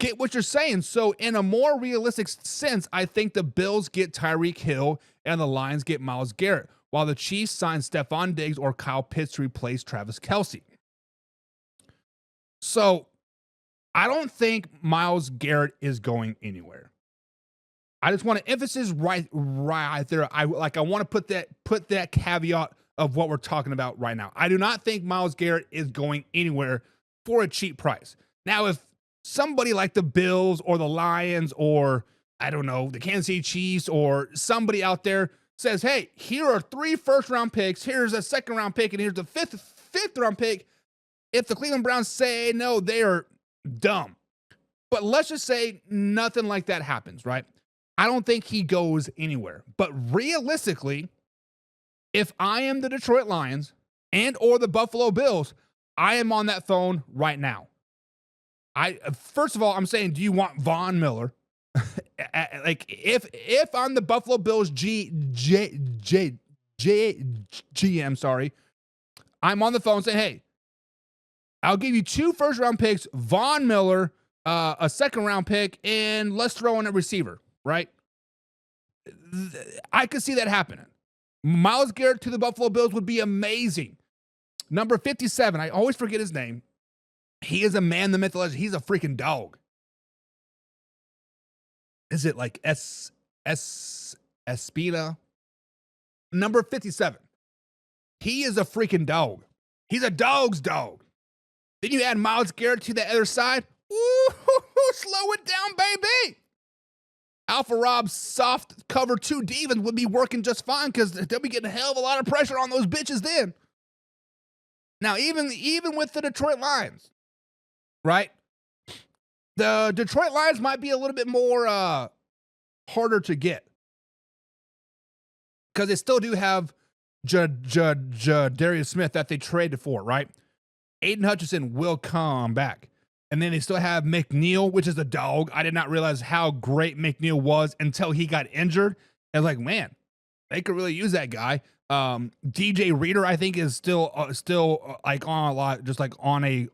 get what you're saying. So in a more realistic sense, I think the Bills get Tyreek Hill and the Lions get Myles Garrett, while the Chiefs sign Stephon Diggs or Kyle Pitts to replace Travis Kelce. So I don't think Myles Garrett is going anywhere. I just want to emphasis right there. I want to put that caveat of what we're talking about right now. I do not think Myles Garrett is going anywhere for a cheap price. Now, if somebody like the Bills or the Lions or, I don't know, the Kansas City Chiefs or somebody out there says, hey, here are 3 first-round picks, here's a second-round pick, and here's the fifth-round pick, if the Cleveland Browns say no, they are dumb. But let's just say nothing like that happens, right? I don't think he goes anywhere. But realistically, if I am the Detroit Lions and or the Buffalo Bills, I am on that phone right now. First of all, I'm saying, do you want Von Miller? Like, if I'm the Buffalo Bills GM, sorry, I'm on the phone saying, hey, I'll give you 2 first-round picks, Von Miller, a second-round pick, and let's throw in a receiver, right? I could see that happening. Myles Garrett to the Buffalo Bills would be amazing. Number 57, I always forget his name. He is a man, the myth, legend. He's a freaking dog. Is it like Espina? Number 57. He is a freaking dog. He's a dog's dog. Then you add Myles Garrett to the other side. Ooh, slow it down, baby. Alpha Rob's soft cover 2 demons would be working just fine because they'll be getting a hell of a lot of pressure on those bitches then. Now, even with the Detroit Lions, right? The Detroit Lions might be a little bit more harder to get because they still do have Darius Smith that they traded for, right? Aiden Hutchinson will come back. And then they still have McNeil, which is a dog. I did not realize how great McNeil was until he got injured. I was like, man, they could really use that guy. DJ Reader, I think, is still like on a lot, just like on a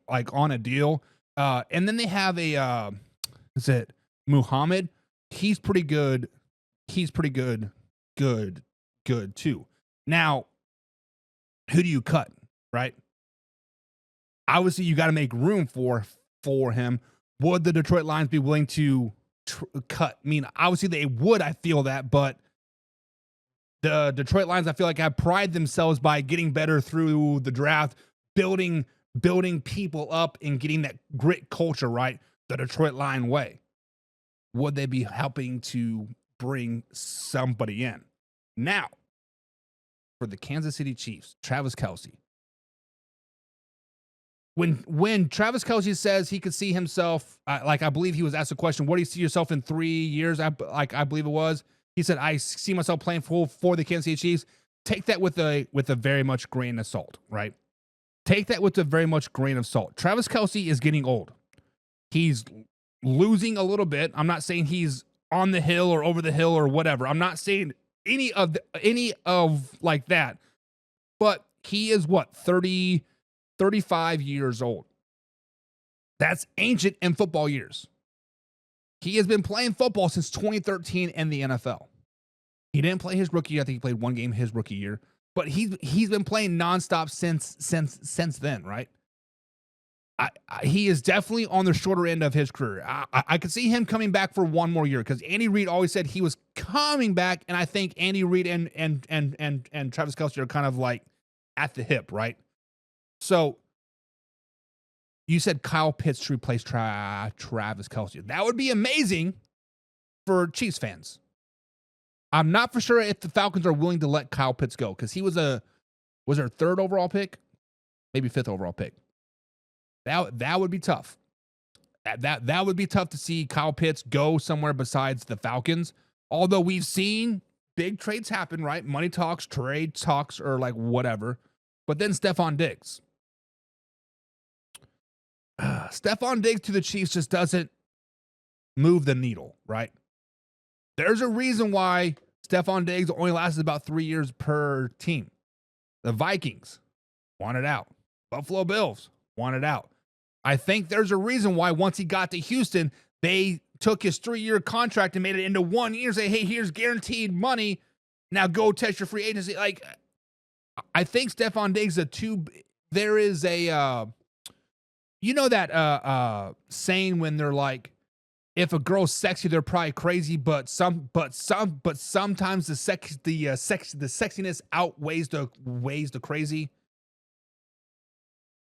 deal. And then they have is it Muhammad? He's pretty good. He's pretty good too. Now, who do you cut, right? Obviously, you got to make room for him. Would the Detroit Lions be willing to cut? I mean, obviously they would, I feel that, but the Detroit Lions, I feel like, have prided themselves by getting better through the draft, building people up and getting that grit culture, right? The Detroit Lion way. Would they be helping to bring somebody in? Now, for the Kansas City Chiefs, Travis Kelce. When Travis Kelce says he could see himself, like I believe he was asked a question, what do you see yourself in 3 years? I believe it was. He said, I see myself playing for the Kansas City Chiefs. Take that with a very much grain of salt, right? Take that with a very much grain of salt. Travis Kelce is getting old. He's losing a little bit. I'm not saying he's on the hill or over the hill or whatever. I'm not saying any of like that. But he is what, 35 years old. That's ancient in football years. He has been playing football since 2013 in the NFL. He didn't play his rookie year. I think he played 1 game his rookie year, but he's been playing nonstop since then, right? He is definitely on the shorter end of his career. I could see him coming back for 1 more year because Andy Reid always said he was coming back, and I think Andy Reid and Travis Kelce are kind of like at the hip, right? So you said Kyle Pitts to replace Travis Kelce. That would be amazing for Chiefs fans. I'm not for sure if the Falcons are willing to let Kyle Pitts go because he was their 3rd overall pick, maybe 5th overall pick. That would be tough. That would be tough to see Kyle Pitts go somewhere besides the Falcons. Although we've seen big trades happen, right? Money talks, trade talks, or like whatever. But then Stephon Diggs. Stephon Diggs to the Chiefs just doesn't move the needle, right? There's a reason why Stephon Diggs only lasted about 3 years per team. The Vikings wanted out. Buffalo Bills wanted out. I think there's a reason why once he got to Houston, They took his 3-year contract and made it into 1 year. Say, hey, here's guaranteed money. Now go test your free agency. Like, I think Stefon Diggs there is a you know that saying when they're like, if a girl's sexy, they're probably crazy, but sometimes the sexiness outweighs the crazy.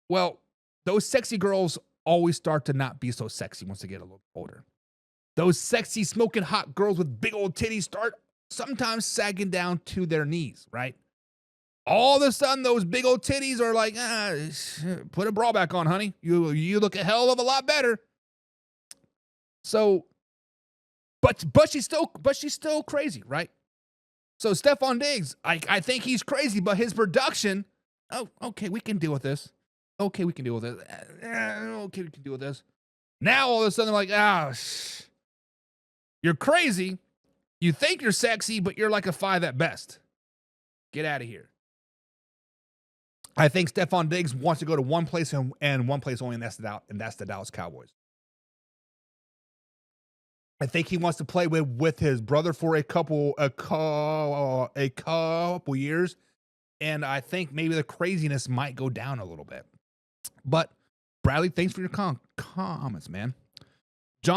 Well, those sexy girls always start to not be so sexy once they get a little older. Those sexy, smoking hot girls with big old titties start sometimes sagging down to their knees, right? All of a sudden, those big old titties are like, put a bra back on, honey. You look a hell of a lot better. So, but she's still crazy, right? So Stefon Diggs, I think he's crazy, but his production, okay, we can deal with this. Okay, we can deal with it. Okay, we can deal with this. Now all of a sudden, they're like, you're crazy. You think you're sexy, but you're like a 5 at best. Get out of here. I think Stefon Diggs wants to go to one place and one place only, and that's the Dallas Cowboys. I think he wants to play with his brother for a couple years, and I think maybe the craziness might go down a little bit. But Bradley, thanks for your comments, man.